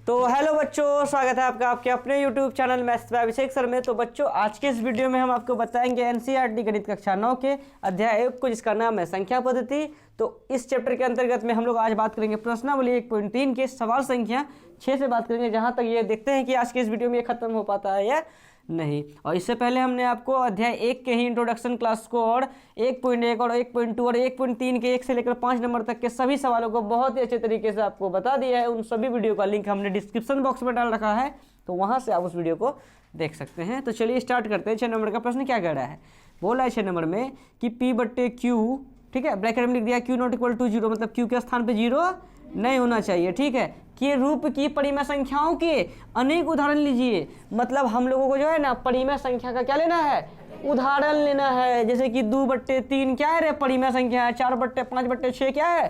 तो हेलो बच्चों, स्वागत है आपका आपके अपने YouTube channel maths by Abhishek sir में। तो बच्चों, आज के इस वीडियो में हम आपको बताएंगे एनसीईआरटी गणित कक्षा 9 के अध्याय 1 को, जिसका नाम है संख्या पद्धति। तो इस चैप्टर के अंतर्गत में हम लोग आज बात करेंगे प्रश्नावली 1.3 के सवाल संख्या 6 से बात करेंगे। जहाँ तक ये देखते हैं कि आज के इस वीडियो में ये खत्म हो पाता है या नहीं। और इससे पहले हमने आपको अध्याय 1 के ही इंट्रोडक्शन क्लास को और 1.1 और 1.2 और 1.3 के 1 से लेकर 5 नंबर तक के सभी सवालों को बहुत ही अच्छे तरीके से आपको बता दिया है। उन सभी वीडियो का लिंक हमने डिस्क्रिप्शन बॉक्स में डाल रखा है, तो वहां से आप उस वीडियो को देख सकते हैं। तो चलिए स्टार्ट करते हैं। 6 नंबर का प्रश्न क्या कह रहा है, बोला है 6 नंबर में कि P/Q, ठीक है, ब्रैकेट में लिख दिया Q ≠ = 0, मतलब Q के स्थान पे 0 नहीं होना चाहिए, ठीक है, कि रूप की परिमेय संख्याओं के अनेक उदाहरण लीजिए। मतलब हम लोगों को जो है ना परिमेय संख्या का क्या लेना है, उदाहरण लेना है। जैसे कि 2/3 क्या है रे, परिमेय संख्या है। 4/5/6 क्या है,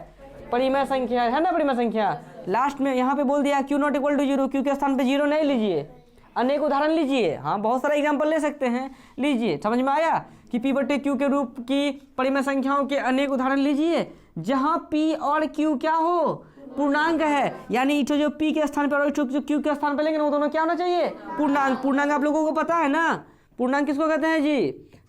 परिमेय संख्या है ना, परिमेय संख्या। लास्ट में यहाँ पे बोल दिया Q ≠ = 0, Q के स्थान पे 0 नहीं लीजिए, अनेक उदाहरण लीजिए। हाँ, बहुत सारा एग्जाम्पल ले सकते हैं, लीजिए। समझ में आया कि P/Q के रूप की परिमेय संख्याओं के अनेक उदाहरण लीजिए जहाँ P और Q क्या हो, पूर्णांक है। यानी जो P के स्थान पर और जो Q के स्थान पर लेंगे वो दोनों क्या होना चाहिए, पूर्णांक। पूर्णांक आप लोगों को पता है ना, पूर्णांक किसको कहते हैं जी,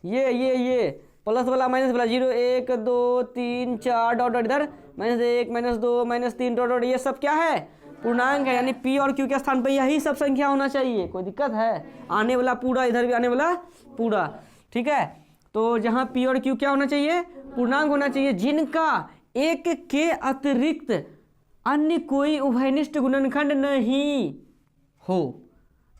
ये प्लस वाला माइनस वाला, 0 1 2 3 4 डॉट इधर -1 -2 -3 डॉट, ये सब क्या है, पूर्णांक है। यानी P और Q के स्थान पर यही सब संख्या होना चाहिए। कोई दिक्कत है, आने वाला पूरा, इधर भी आने वाला पूरा, ठीक है। तो जहाँ P और Q क्या होना चाहिए, पूर्णांक होना चाहिए, जिनका एक के अतिरिक्त अन्य कोई उभयनिष्ठ गुणनखंड नहीं हो,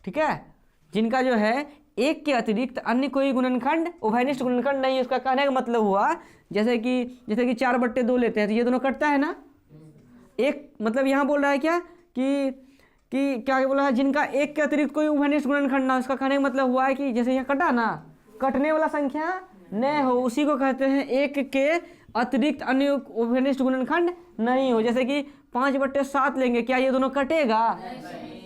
ठीक है। जिनका जो है एक के अतिरिक्त अन्य कोई गुणनखंड, उभयनिष्ठ गुणनखंड नहीं। उसका कहने का मतलब हुआ जैसे कि 4/2 लेते हैं तो ये दोनों कटता है ना, एक मतलब यहाँ बोल रहा है क्या कि क्या बोला है, जिनका एक के अतिरिक्त कोई उभयनिष्ठ गुणनखंड ना। उसका कहने का मतलब हुआ है कि जैसे यहाँ कटा ना, कटने वाला संख्या न हो, उसी को कहते हैं एक के अतिरिक्त अन्य उभयनिष्ठ गुणनखंड नहीं हो। जैसे कि 5/7 लेंगे, क्या ये दोनों कटेगा,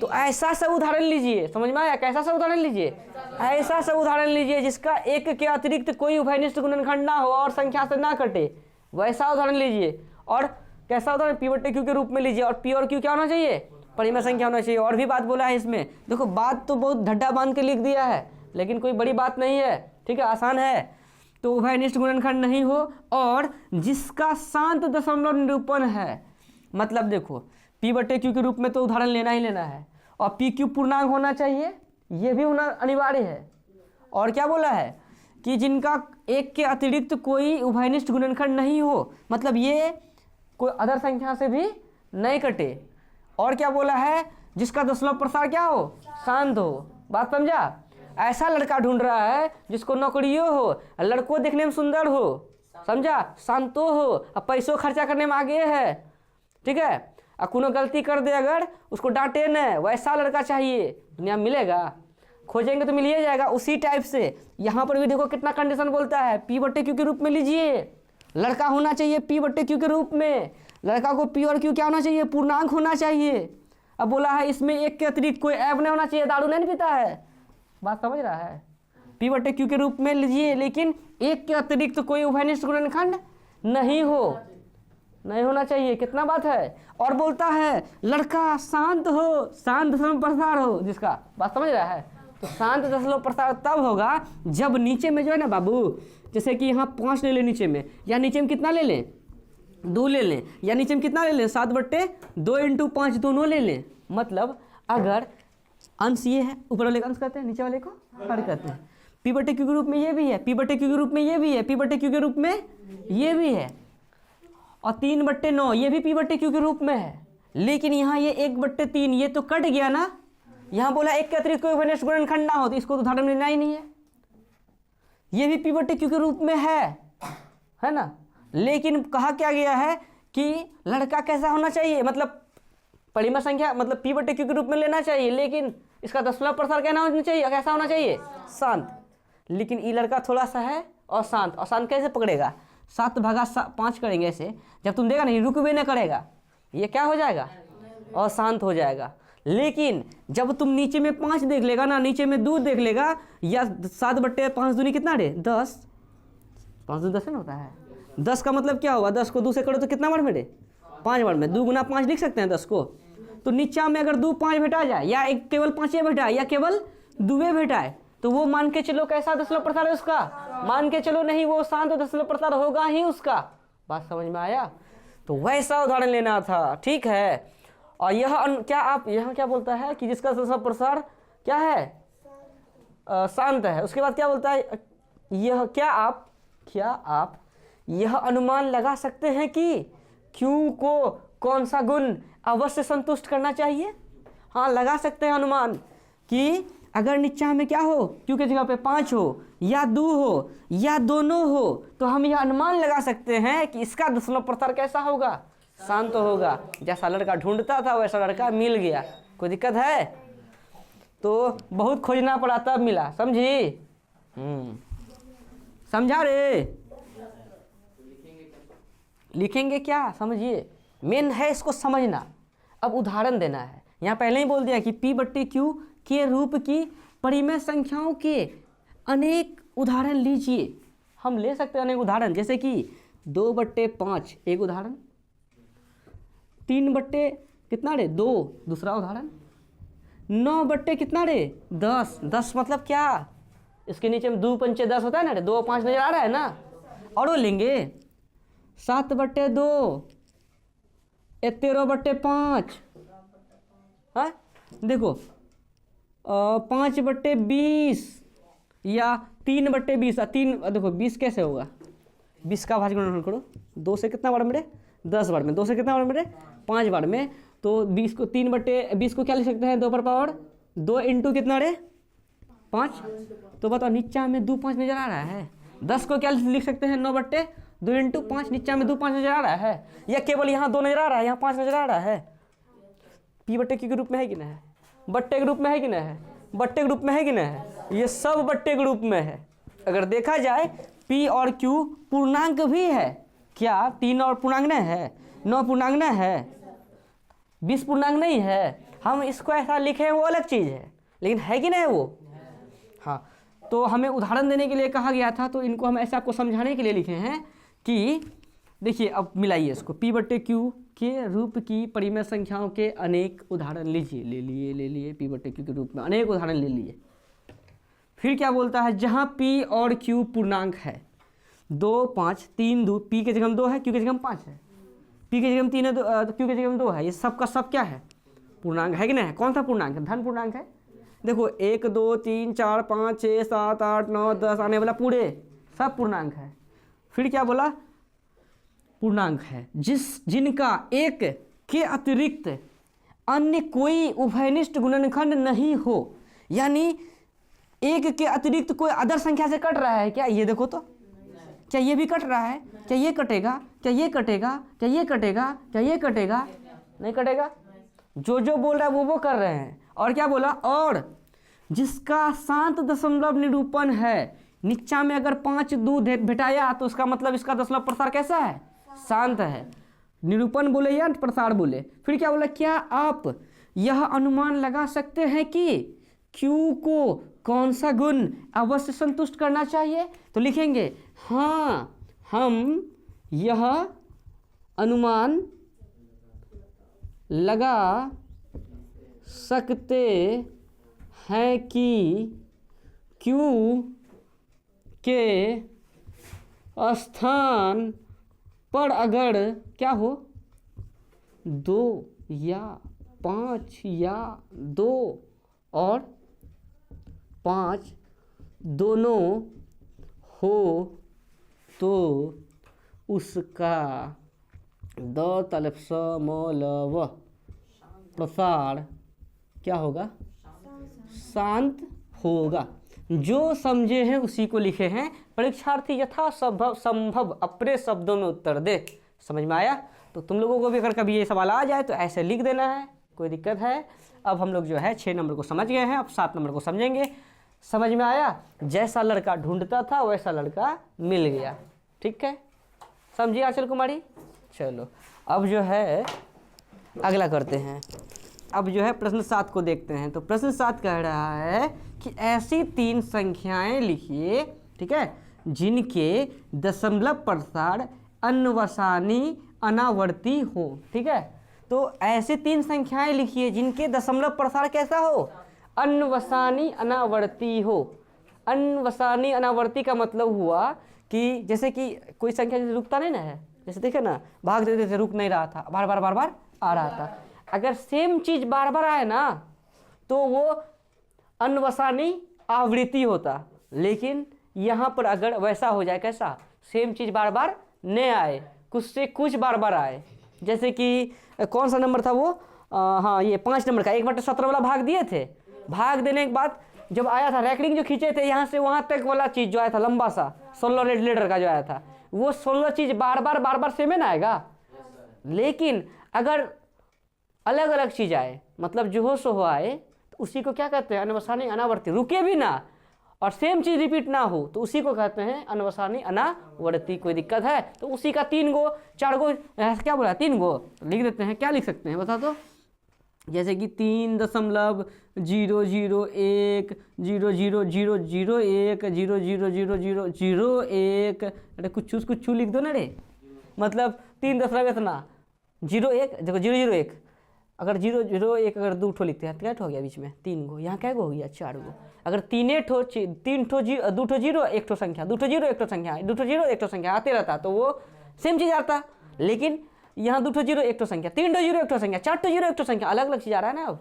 तो ऐसा सब उदाहरण लीजिए। समझ में आया, कैसा सब उदाहरण लीजिए, ऐसा सब उदाहरण लीजिए जिसका एक के अतिरिक्त कोई उभयनिष्ठ गुणनखंड ना हो और संख्या से ना कटे, वैसा उदाहरण लीजिए। और कैसा उदाहरण, P/Q के रूप में लीजिए। और P और Q क्या होना चाहिए, परिमेय संख्या होना चाहिए। और भी बात बोला है इसमें, देखो बात तो बहुत ढड्ढा बांध के लिख दिया है, लेकिन कोई बड़ी बात नहीं है, ठीक है, आसान है। तो उभयनिष्ठ गुणनखंड नहीं हो और जिसका शांत दशमलव निरूपण है। मतलब देखो P/Q के रूप में तो उदाहरण लेना ही लेना है, और PQ पूर्णांक होना चाहिए, ये भी होना अनिवार्य है। और क्या बोला है कि जिनका एक के अतिरिक्त कोई उभयनिष्ठ गुणनखंड नहीं हो, मतलब ये कोई अदर संख्या से भी नहीं कटे। और क्या बोला है, जिसका दशमलव प्रसार क्या हो, शांत हो। बात समझा। ऐसा लड़का ढूंढ रहा है जिसको नौकरियों हो, लड़को देखने में सुंदर हो, समझा, शांतो हो, अब पैसों खर्चा करने में आगे है, ठीक है, और कोनो गलती कर दे अगर उसको डांटे न, वैसा लड़का चाहिए। दुनिया में मिलेगा, खोजेंगे तो मिल ही जाएगा। उसी टाइप से यहाँ पर भी देखो कितना कंडीशन बोलता है, P/Q के रूप में लीजिए, लड़का होना चाहिए P/Q के रूप में। लड़का को P और Q क्या होना चाहिए, पूर्णांक होना चाहिए। अब बोला है इसमें एक के अतिरिक्त कोई ऐब नहीं होना चाहिए, दारू नहीं पीता है। बात समझ रहा है, P/Q के रूप में लीजिए, लेकिन एक के अतिरिक्त कोई उभयनिष्ठ गुणनखंड नहीं होना चाहिए। कितना बात है। और बोलता है लड़का शांत हो, शांत दशमलव प्रसार हो जिसका। बात समझ रहा है। तो शांत दशमलव प्रसार तब होगा जब नीचे में जो है ना बाबू, जैसे कि यहाँ 5 ले लें नीचे में, या नीचे में कितना ले लें, 2 ले लें, या नीचे में कितना ले लें, 7/2 × 5 दोनों ले लें। मतलब अगर अंश ये है, ऊपर वाले का अंश कहते हैं, नीचे वाले को हर कहते हैं। P/Q के रूप में ये भी है, P/Q के रूप में ये भी है, P/Q के रूप में ये भी है, और 3/9 ये भी P/Q के रूप में है। लेकिन यहाँ ये 1/3 ये तो कट गया ना। यहाँ बोला एक के अतिरिक्त कोई उभयनिष्ठ गुणनखंड ना हो, तो इसको तो उदाहरण लेना ही नहीं है। ये भी P/Q के रूप में है ना। लेकिन कहा क्या गया है कि लड़का कैसा होना चाहिए, मतलब परिमेय संख्या, मतलब P/Q के रूप में लेना चाहिए, लेकिन इसका दशमलव प्रसार कहना होना चाहिए, कैसा होना चाहिए, शांत। लेकिन ये लड़का थोड़ा सा है और शांत। और शांत कैसे पकड़ेगा, 7/5 करेंगे ऐसे, जब तुम देगा नहीं रुक भी नहीं करेगा, ये क्या हो जाएगा, और शांत हो जाएगा। लेकिन जब तुम नीचे में 5 देख लेगा ना, नीचे में 2 देख लेगा, या 7/5 दूनी कितना रे, 10, 5 2 10 ना होता है। 10 का मतलब क्या होगा, 10 को 2 से करो तो कितना बार में रे, 5 बार में। 2 × 5 लिख सकते हैं 10 को, तो नीचा में अगर 2 5 भेटा जाए या एक केवल 5 भेटाए या केवल 2 भेटाए तो वो मान के चलो कैसा दशमलव प्रसार है उसका, मान के चलो नहीं वो शांत दशमलव प्रसार होगा ही उसका। बात समझ में आया? तो वैसा उदाहरण लेना था, ठीक है। और यह क्या आप यहाँ क्या बोलता है कि जिसका दशमलव प्रसार क्या है, शांत है। उसके बाद क्या बोलता है, यह क्या आप यह अनुमान लगा सकते हैं कि Q को कौन सा गुण अवश्य संतुष्ट करना चाहिए। हाँ, लगा सकते हैं अनुमान कि अगर नीचा में क्या हो, Q के जगह पे 5 हो या 2 हो या दोनों हो, तो हम यह अनुमान लगा सकते हैं कि इसका दशमलव प्रसार कैसा होगा, शांत होगा। जैसा लड़का ढूंढता था वैसा लड़का मिल गया। कोई दिक्कत है? तो बहुत खोजना पड़ा तब मिला, समझी? समझा रे? लिखेंगे क्या, समझिए, मेन है इसको समझना। अब उदाहरण देना है। यहाँ पहले ही बोल दिया कि P/Q के रूप की परिमेय संख्याओं के अनेक उदाहरण लीजिए। हम ले सकते हैं अनेक उदाहरण, जैसे कि 2/5 एक उदाहरण, 3 कितना रे 2 दूसरा उदाहरण, 9 कितना रे 10 10 मतलब क्या, इसके नीचे में 2 पंचे 10 होता है ना रे, 2 5 नजर आ रहा है ना। और वो लेंगे 7/2 13/5, हाँ देखो 5/20 या 3/20। 3 देखो 20 कैसे होगा, 20 का भाज्य करो 2 से कितना बार मेरे 10 बार में, 2 से कितना बार मेरे 5 बार में, तो 20 को 3/20 को क्या लिख सकते हैं 2 पर पावर 2 इंटू कितना रे 5। तो बताओ नीचा में 2 5 नजर आ रहा है। 10 को क्या लिख सकते हैं 9/2 इंटू 5, नीचा में 2 5 नजर आ रहा है, या केवल यहाँ 2 नजर आ रहा है, यहाँ 5 नजर आ रहा है। P/Q के रूप में है कि नहीं है, बट्टे के रूप में है कि नहीं है, बट्टे के रूप में है कि नहीं है, ये सब बट्टे के रूप में है। अगर देखा जाए P और Q पूर्णांक भी है क्या, 3 और पूर्णांक नहीं है, 9 पूर्णांक नहीं है, 20 पूर्णांक नहीं है। हम इसको ऐसा लिखे हैं वो अलग चीज़ है, लेकिन है कि नहीं वो। हाँ, तो हमें उदाहरण देने के लिए कहा गया था, तो इनको हम ऐसे आपको समझाने के लिए लिखे हैं कि देखिए अब मिलाइए इसको। P/Q के रूप की परिमेय संख्याओं के अनेक उदाहरण लीजिए, ले लिए P/Q के रूप में अनेक उदाहरण ले लिए। फिर क्या बोलता है, जहाँ P और Q पूर्णांक है 2 5 3 2, P के जगह में 2 है, Q के जगह में 5 है, P के जगह में 3 है, तो Q के जगह में 2 है, ये सब का सब क्या है, पूर्णांक है कि नहीं है। कौन सा पूर्णांक है, धन पूर्णांक है। देखो 1 2 3 4 5 6 7 8 9 10 आने वाला पूरे सब पूर्णांक है। फिर क्या बोला, पूर्णांक है जिनका एक के अतिरिक्त अन्य कोई उभयनिष्ठ गुणनखंड नहीं हो, यानी एक के अतिरिक्त कोई अदर संख्या से कट रहा है क्या, ये देखो तो क्या ये भी कट रहा है, क्या ये कटेगा, क्या ये कटेगा, क्या ये कटेगा, क्या ये कटेगा, नहीं कटेगा। जो बोल रहा है वो कर रहे हैं। और क्या बोला, और जिसका शांत दशमलव निरूपण है, नीचा में अगर 5 दूध भेटाया तो उसका मतलब इसका दशमलव प्रसार कैसा है, शांत है। निरूपण बोले या प्रसार बोले। फिर क्या बोला, क्या आप यह अनुमान लगा सकते हैं कि Q को कौन सा गुण अवश्य संतुष्ट करना चाहिए। तो लिखेंगे हाँ, हम यह अनुमान लगा सकते हैं कि Q के स्थान पर अगर क्या हो 2 या 5 या 2 और 5 दोनों हो तो उसका दशमलव प्रसार क्या होगा, शांत होगा। जो समझे हैं उसी को लिखे हैं। परीक्षार्थी यथा संभव अपने शब्दों में उत्तर दे। समझ में आया? तो तुम लोगों को भी अगर कभी ये सवाल आ जाए तो ऐसे लिख देना है, कोई दिक्कत है। अब हम लोग जो है 6 नंबर को समझ गए हैं, अब 7 नंबर को समझेंगे। समझ में आया? जैसा लड़का ढूंढता था वैसा लड़का मिल गया। ठीक है, समझिए आंचल कुमारी। चलो अब जो है अगला करते हैं। अब जो है प्रश्न 7 को देखते हैं। तो प्रश्न 7 कह रहा है कि ऐसी 3 संख्याएं लिखिए, ठीक है, जिनके दशमलव प्रसार अन्वसानी अनावर्ती हो। ठीक है, तो ऐसी 3 संख्याएं लिखिए जिनके दशमलव प्रसार कैसा हो, अन्वसानी अनावर्ती हो। अन्वसानी अनावर्ती का मतलब हुआ कि जैसे कि कोई संख्या जैसे रुकता नहीं ना है, जैसे देखे ना भाग देते थे, रुक नहीं रहा था, बार बार आ रहा था। अगर सेम चीज बार बार आए ना तो वो अन्वसानी आवृत्ति होता, लेकिन यहाँ पर अगर वैसा हो जाए, कैसा, सेम चीज बार बार नहीं आए, कुछ से कुछ बार बार आए। जैसे कि कौन सा नंबर था वो, हाँ ये 5 नंबर का 1/17 वाला भाग दिए थे, भाग देने के बाद जब आया था रैकलिंग जो खींचे थे यहाँ से वहाँ तक वाला चीज जो आया था लंबा सा 16 रेड लीटर का जो आया था, वो 16 चीज बार बार सेम ना आएगा। लेकिन अगर अलग अलग चीज आए, मतलब जो हो सो हो आए, तो उसी को क्या कहते हैं, अन्वसानी अनावर्ती, रुके भी ना और सेम चीज रिपीट ना हो, तो उसी को कहते हैं अन्वसानी अनावर्ती। कोई दिक्कत है तो उसी का 3 गो 4 गो क्या बोला, 3 गो लिख देते हैं। क्या लिख सकते हैं बता दो, जैसे कि 3.001 00001 0000001, अरे कुछ लिख दो ना रे, मतलब 3 दशमलव इतना 01, देखो 001, अगर 001 अगर 2 ठो लिखते हैं तो क्या हो गया बीच में 3 गो, यहाँ क्या गो हो गया 4 गो। अगर 3 ठो 2 ठो 0 1 ठो संख्या, 2 ठो 0 1 ठो संख्या, 2 ठो 0 1 ठो संख्या आते रहता तो वो सेम चीज आता। लेकिन यहाँ 2 ठो 0 1 ठो संख्या, 3 ठो 0 1 ठो संख्या, 4 ठो 0 1 ठो संख्या, अलग अलग चीज आ रहा है ना। अब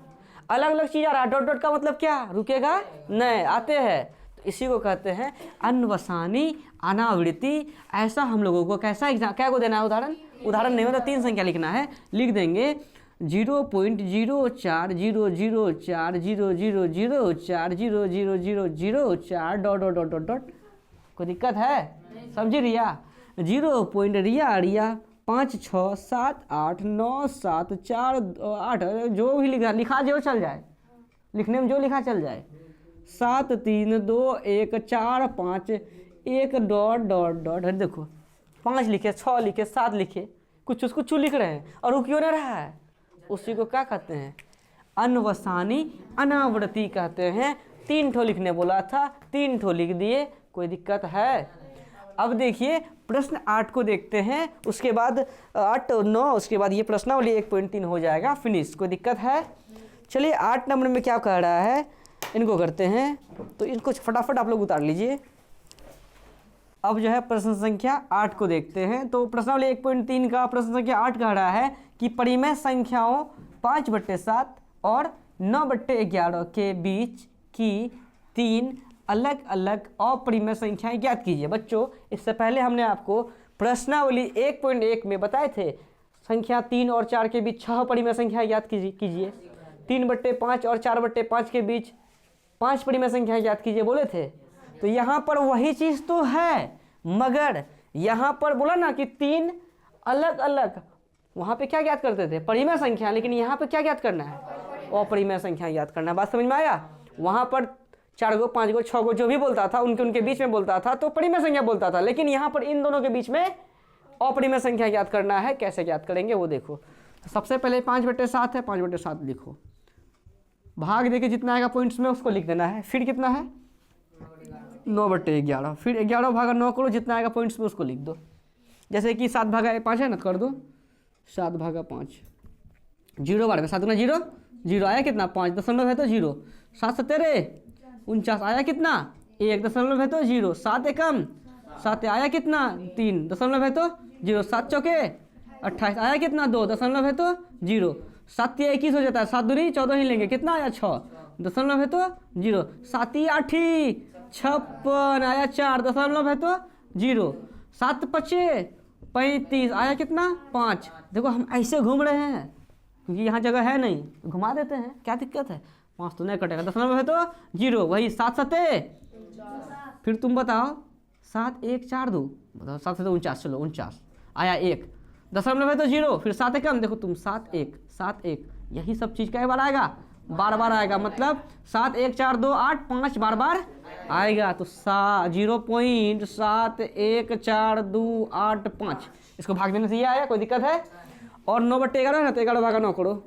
अलग अलग चीज आ रहा है, डॉट डॉट का मतलब क्या, रुकेगा नहीं, आते हैं, तो इसी को कहते हैं अन्वसानी अनावृत्ति। ऐसा हम लोगों को कैसा एग्जाम क्या को देना है, उदाहरण नहीं मतलब 3 संख्या लिखना है, लिख देंगे 0.0400040004 डॉट। कोई दिक्कत है, समझी रिया, 0 रिया 5 6 7 8 9 7 4 8, जो भी लिखा जो चल जाए, लिखने में जो लिखा चल जाए, 7 3 2 1 4 5 1 डॉट। देखो 5 लिखे, 6 लिखे, 7 लिखे, कुछ लिख रहे हैं और वो क्यों नहीं रहा है, उसी को क्या कहते हैं, अन्वसानी अनावृत्ति कहते हैं। 3 ठो लिखने बोला था, 3 ठो लिख दिए, कोई दिक्कत है। अब देखिए प्रश्न 8 को देखते हैं, उसके बाद 8 और 9, उसके बाद ये प्रश्नावली 1.3 हो जाएगा फिनिश। कोई दिक्कत है, चलिए 8 नंबर में क्या कह रहा है, इनको करते हैं, तो इनको फटाफट आप लोग उतार लीजिए। अब जो है प्रश्न संख्या 8 को देखते हैं, तो प्रश्नावली 1.3 का प्रश्न संख्या 8 कह रहा है कि परिमेय संख्याओं 5/7 और 9/11 के बीच की 3 अलग अलग अपरिमेय संख्याएं ज्ञात कीजिए। बच्चों इससे पहले हमने आपको प्रश्नावली 1.1 में बताए थे, संख्या 3 और 4 के बीच 6 परिमेय संख्याएं ज्ञात कीजिए, 3/5 और 4/5 के बीच 5 परिमेय संख्याएं ज्ञात कीजिए बोले थे। तो यहाँ पर वही चीज़ तो है, मगर यहाँ पर बोला ना कि 3 अलग अलग, वहाँ पे क्या ज्ञात करते थे, परिमेय संख्या, लेकिन यहाँ पे क्या ज्ञात करना है, अपरिमेय संख्या ज्ञात करना है। बात समझ में आया, वहाँ पर 4 गो 5 गो 6 गो जो भी बोलता था उनके बीच में बोलता था तो परिमेय संख्या बोलता था, लेकिन यहाँ पर इन दोनों के बीच में अपरिमेय संख्या ज्ञात करना है। कैसे ज्ञात करेंगे वो देखो। तो सबसे पहले 5/7 है, 5/7 लिखो, भाग देके जितना आएगा पॉइंट्स में उसको लिख देना है। फिर कितना है 9/11, फिर 11 भागा 9 करो, जितना आएगा पॉइंट्स में उसको लिख दो। जैसे कि 7/5 है ना, कर दो 7/5, 0 बार में 7 गुना 0 0 आया कितना 5 दशमलव है तो 0, 7 17 49 आया कितना 1 दशमलव है तो 0, 7 एकम 7 आया कितना 3 दशमलव है तो 0, 7 चौके 28 आया कितना 2 दशमलव है तो 0, 7 या 21 हो जाता है, 7 दूनी 14 ही लेंगे, कितना आया 6 दशमलव है तो 0, 7 8 56 आया 4 दशमलव है तो 0, 7 5 35 आया कितना 5। देखो हम ऐसे घूम रहे हैं क्योंकि यहाँ जगह है नहीं, घुमा देते हैं, क्या दिक्कत है, 5 तो नहीं कटेगा, दशमलव है तो 0, वही 7 7 फिर तुम बताओ 7 1 4 2 बताओ 7 7 49, चलो 49 आया 1 दशमलव है तो 0, फिर 7 एकम देखो तुम 7 1 यही सब चीज़ कई बार आएगा, बार बार आएगा, मतलब 7 1 4 2 8 5 बार बार आएगा, तो 0.714285, इसको भाग देने से ये आया, कोई दिक्कत है। और 9/11 है ना, तो 11 भागा 9 करो,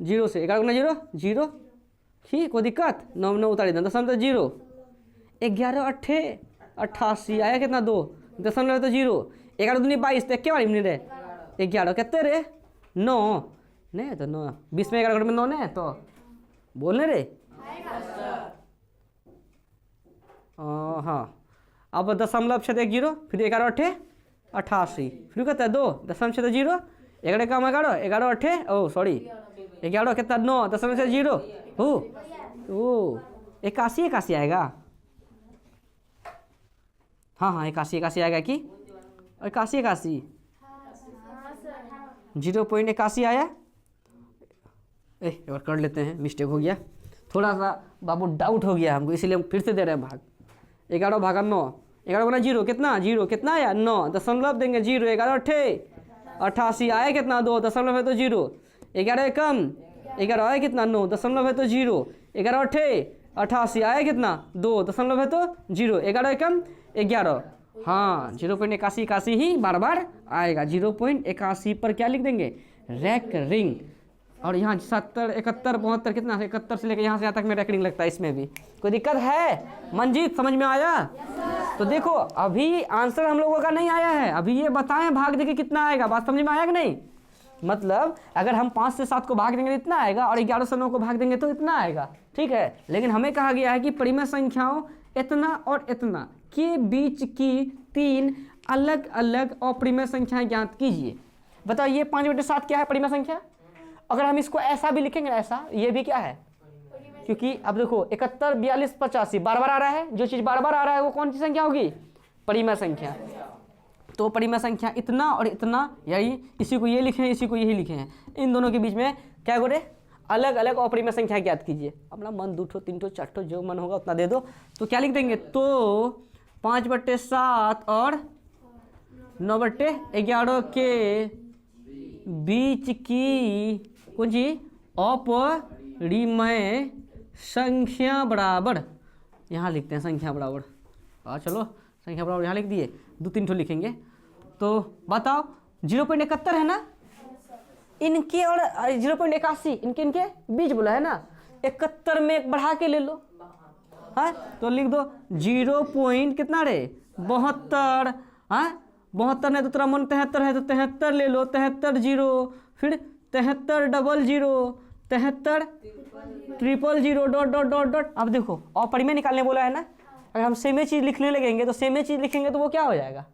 0 से 11 गुना 0 0, ठीक, कोई दिक्कत, 9 9 उतार देना, दशमलव 0, 11 8 88 आया कितना 2 दशमलव है तो 0, 11 दूनी 22 तो 1 बार मिनट है 11 कितने रे 9 नहीं है तो 9, 20 में 11 में 9 नहीं है तो बोलने रे। हाँ, अब दशमलव छेद 1 0, फिर 11 8 88, फिर कहता है 2 दशमलव छेद 0, 11 कम 11, 11 8 सॉरी 11 कितना 9 दशमलव छेद 0 ओ 81 81 आएगा। हाँ हाँ 81 81 आएगा कि 81 81 0.81 आया। एक बार कर लेते हैं, मिस्टेक हो गया थोड़ा सा बाबू, डाउट हो गया हमको, इसीलिए हम फिर से दे रहे हैं भाग। 11 भागा 9, 11 गुना 0 कितना 0 कितना आया 9 दशमलव देंगे 0, 11 8 88 आया कितना 2 दशमलव है तो 0, 11 कम 11 आया कितना 9 दशमलव है तो 0, 11 8 88 आया कितना 2 दशमलव है तो 0, 11 कम 11। हाँ 0.81 ही बार बार आएगा। 0.81 पर क्या लिख देंगे रैक रिंग। और यहाँ 70 71 72 कितना 71 से लेकर यहाँ से यहाँ तक में रैक रिंग लगता है। इसमें भी कोई दिक्कत है मंजीत, समझ में आया? तो देखो अभी आंसर हम लोगों का नहीं आया है, अभी ये बताएं भाग देके कितना आएगा। बात समझ में आया कि नहीं? मतलब अगर हम 5 से 7 को भाग देंगे तो इतना आएगा, और 11 से 9 को भाग देंगे तो इतना आएगा, ठीक है। लेकिन हमें कहा गया है कि परिमेय संख्याओं इतना और इतना के बीच की 3 अलग अलग अपरिमेय संख्याएं ज्ञात कीजिए। बताओ ये 5/7 क्या है परिमेय संख्या? अगर हम इसको ऐसा भी लिखेंगे ऐसा, ये भी क्या है? क्योंकि अब देखो 71 42 85 बार बार आ रहा है, जो चीज़ बार बार आ रहा है वो कौन सी संख्या होगी? परिमेय संख्या। तो परिमेय संख्या इतना और इतना, यही इसी को ये लिखे हैं इसी को यही लिखे हैं, इन दोनों के बीच में क्या गोरे अलग अलग अपरिमेय संख्या ज्ञात कीजिए। अपना मन 2 ठो 3 ठो 4 ठो जो मन होगा उतना दे दो। तो क्या लिख देंगे? तो 5/7 और 9/11 के बीच की कौन सी अपरिमेय संख्या बराबर, यहाँ लिखते हैं संख्या बराबर। चलो संख्या बराबर यहाँ लिख दिए, 2-3 ठो लिखेंगे। तो बताओ 0.71 है ना, इनके और 0.81 इनके बीच बोला है ना, 71 में एक बढ़ा के ले लो। हाँ तो लिख दो 0. कितना रे 72। हाँ 72 नहीं तो तेरा मन 73 है तो 73 ले लो, 73 0, फिर 73 00, 73 000 डॉट डॉट डॉट डॉट। अब देखो अपरिमेय निकालने बोला है ना, अगर हम सेम चीज़ लिखने लगेंगे तो सेम चीज़ लिखेंगे तो वो क्या हो जाएगा?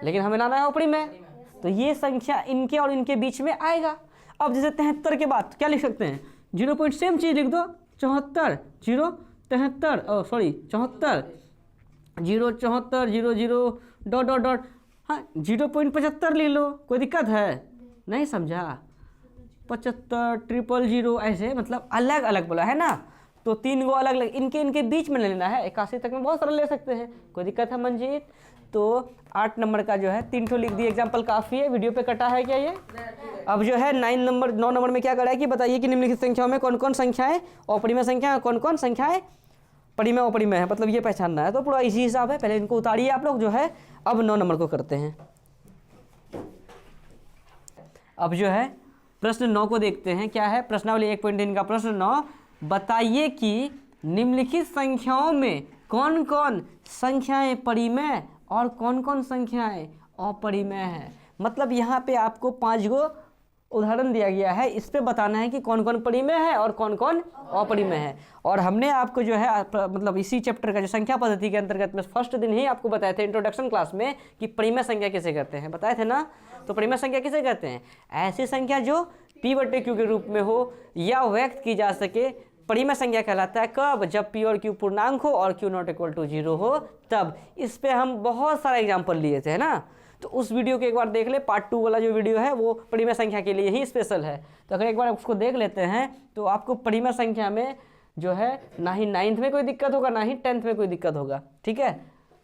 लेकिन हमें लाना है अपरिमेय, तो ये संख्या इनके और इनके बीच में आएगा। अब जैसे 73 के बाद क्या लिख सकते हैं? 0. सेम चीज़ लिख दो 74 0 73 सॉरी 74 0 74 00 डॉट डॉट डॉट। हाँ 0.75 ले लो, कोई दिक्कत है? नहीं समझा? 75 000 ऐसे, मतलब अलग अलग बोला है ना, तो 3 गो अलग अलग इनके बीच में लेना है। 81 तक में बहुत सारा ले सकते हैं, कोई दिक्कत है मंजीत? तो 8 नंबर का जो है 3 ठो लिख दिए, एग्जाम्पल काफ़ी है। वीडियो पे कटा है क्या ये? अब जो है 9 नंबर में क्या करा है कि बताइए कि निम्नलिखित संख्याओं में कौन कौन संख्याएं अपरिमेय संख्या है, कौन कौन संख्याएं परिमेय अपरिमेय है, मतलब ये पहचानना है। तो पूरा इसी हिसाब है, पहले इनको उतारिए आप लोग जो है। अब 9 नंबर को करते हैं। अब जो है प्रश्न 9 को देखते हैं, क्या है प्रश्नावली 1.3 का प्रश्न 9। बताइए कि निम्नलिखित संख्याओं में कौन कौन संख्याएं परिमेय और कौन कौन संख्याएं अपरिमेय है। मतलब यहाँ पे आपको 5 गो उदाहरण दिया गया है, इस पे बताना है कि कौन कौन परिमेय है और कौन कौन अपरिमेय है। और हमने आपको जो है मतलब इसी चैप्टर का जो संख्या पद्धति के अंतर्गत में फर्स्ट दिन ही आपको बताए थे इंट्रोडक्शन क्लास में कि परिमेय संख्या किसे कहते हैं, बताए थे ना। तो परिमेय संख्या किसे कहते हैं? ऐसी संख्या जो P/Q के रूप में हो या व्यक्त की जा सके, परिमेय संख्या कहलाता है। कब? जब P और Q पूर्णांक हो और Q ≠ 0 हो तब। इस पे हम बहुत सारा एग्जाम्पल लिए थे, है ना। तो उस वीडियो को एक बार देख ले, पार्ट 2 वाला जो वीडियो है वो परिमेय संख्या के लिए ही स्पेशल है। तो अगर एक बार उसको देख लेते हैं तो आपको परिमेय संख्या में जो है ना ही 9th में कोई दिक्कत होगा ना ही 10th में कोई दिक्कत होगा, ठीक है।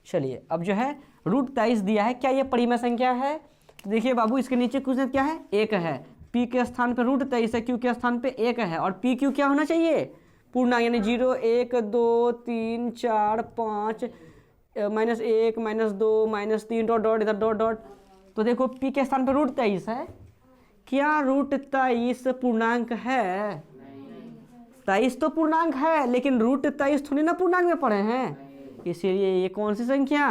चलिए अब जो है √23 दिया है, क्या ये परिमेय संख्या है? तो देखिए बाबू इसके नीचे क्वेश्चन क्या है? 1 है, P के स्थान पर √23 है, Q के स्थान पे 1 है, और PQ क्या होना चाहिए? पूर्णांक, यानी 0 1 2 3 4 5 -1 -2 -3 डॉट डॉट इधर डॉट डॉट। तो देखो P के स्थान पर √23 है, क्या √23 पूर्णांक है? 23 तो पूर्णांक है, लेकिन √23 थोड़ी ना पूर्णांक में पढ़े हैं, इसीलिए ये कौन सी संख्या?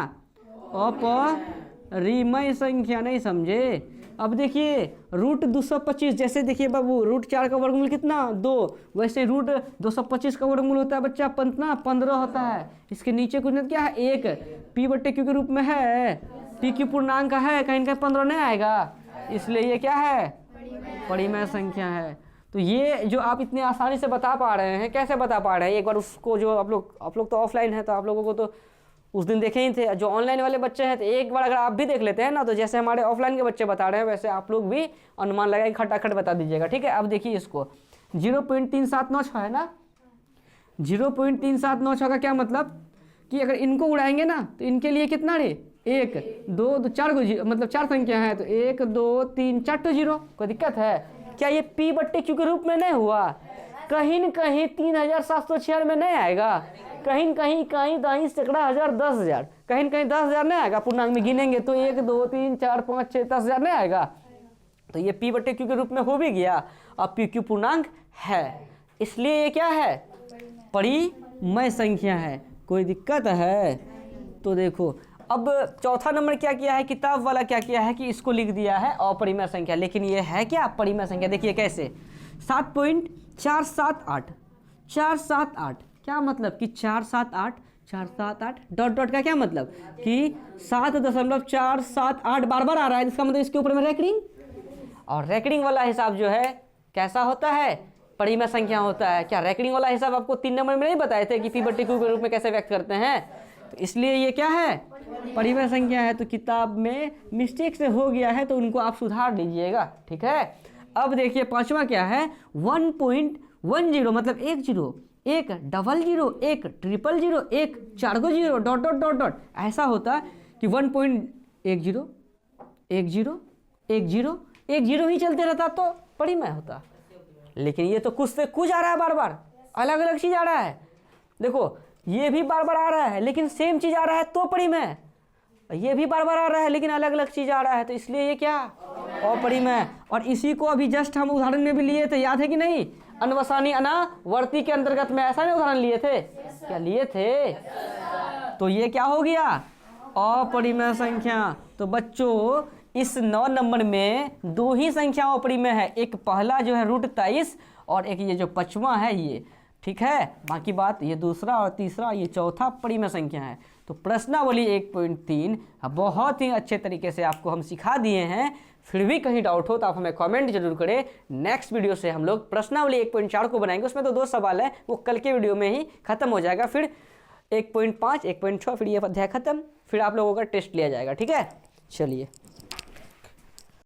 अपरिमेय संख्या। नहीं समझे? अब देखिए रूट 225, जैसे देखिए बाबू रूट 4 का वर्गमूल कितना 2, वैसे रूट 225 का वर्गमूल होता है बच्चा कितना 15 होता है। इसके नीचे कुछ नहीं क्या है 1 p/q के रूप में है, pq पूर्णांक का है, कहीं कहीं 15 नहीं आएगा, इसलिए ये क्या है परिमेय संख्या है। तो ये जो आप इतनी आसानी से बता पा रहे हैं, कैसे बता पा रहे हैं, एक बार उसको जो आप लोग तो ऑफलाइन है तो आप लोगों को तो उस दिन देखे ही थे, जो ऑनलाइन वाले बच्चे हैं तो एक बार अगर आप भी देख लेते हैं ना, तो जैसे हमारे ऑफलाइन के बच्चे बता रहे हैं वैसे आप लोग भी अनुमान लगा के खटाखट बता दीजिएगा, ठीक है। अब देखिए इसको 0.379 है ना, 0.379 का क्या मतलब कि अगर इनको उड़ाएंगे ना तो इनके लिए कितना रे 1 2 4 को मतलब 4 संख्या है, तो 1 2 3 4 तो 0, कोई दिक्कत है क्या? ये p/q के रूप में नहीं हुआ, कहीं न कहीं 3796 में नहीं आएगा, कहीं कहीं दाई सैकड़ा हजार 10,000, कहीं कहीं 10,000 नहीं आएगा, पूर्णांक में गिनेंगे तो 1 2 3 4 5 6 10,000 नहीं आएगा। तो ये p/q के रूप में हो भी गया, अब pq पूर्णांक है, इसलिए ये क्या है परिमेय संख्या है। कोई दिक्कत है? तो देखो अब चौथा नंबर क्या किया है किताब वाला, क्या किया है कि इसको लिख दिया है अपरिमेय संख्या, लेकिन ये है क्या परिमेय संख्या। देखिए कैसे 7.478 478 क्या मतलब कि 478 478 डॉट डॉट का क्या मतलब कि 7.478 बार बार आ रहा है, इसका मतलब इसके ऊपर में रैंकिंग, और रैंकिंग वाला हिसाब जो है कैसा होता है परिमेय संख्या होता है। क्या रैंकिंग वाला हिसाब आपको 3 नंबर में नहीं बताए थे कि p/q के रूप में कैसे व्यक्त करते हैं, तो इसलिए ये क्या है परिमेय संख्या है। तो किताब में मिस्टेक से हो गया है तो उनको आप सुधार लीजिएगा, ठीक है। अब देखिए पांचवा क्या है 1.10 मतलब 1 0 1 00 1 000 1 4 को 0 डॉट डॉट डॉट डॉट, ऐसा होता कि 1.10 1 0 1 0 1 0 ही चलते रहता तो परिमेय होता, लेकिन ये तो कुछ से कुछ आ रहा है, बार बार अलग अलग चीज आ रहा है। देखो ये भी बार बार आ रहा है लेकिन सेम चीज आ रहा है तो परिमेय, ये भी बार बार आ रहा है लेकिन अलग अलग चीज आ रहा है, तो इसलिए ये क्या अपरिमेय। और इसी को अभी जस्ट हम उदाहरण में भी लिए थे, याद है कि नहीं, अनवसानी अनावर्ती के अंतर्गत में ऐसा नहीं उदाहरण लिए थे, क्या लिए थे, तो ये क्या हो गया अपरिमेय संख्या। तो बच्चों इस 9 नंबर में 2 ही संख्या अपरिमेय है, एक पहला जो है रूट 23 और एक ये जो 5वां है ये, ठीक है। बाकी बात ये दूसरा और तीसरा ये चौथा परिमेय संख्या है। तो प्रश्नावली 1.3 बहुत ही अच्छे तरीके से आपको हम सिखा दिए हैं, फिर भी कहीं डाउट हो तो आप हमें कमेंट जरूर करें। नेक्स्ट वीडियो से हम लोग प्रश्नावली 1.4 को बनाएंगे, उसमें तो 2 सवाल है, वो कल के वीडियो में ही खत्म हो जाएगा, फिर 1.5 1.6 फिर ये अध्याय खत्म, फिर आप लोगों का टेस्ट लिया जाएगा, ठीक है। चलिए।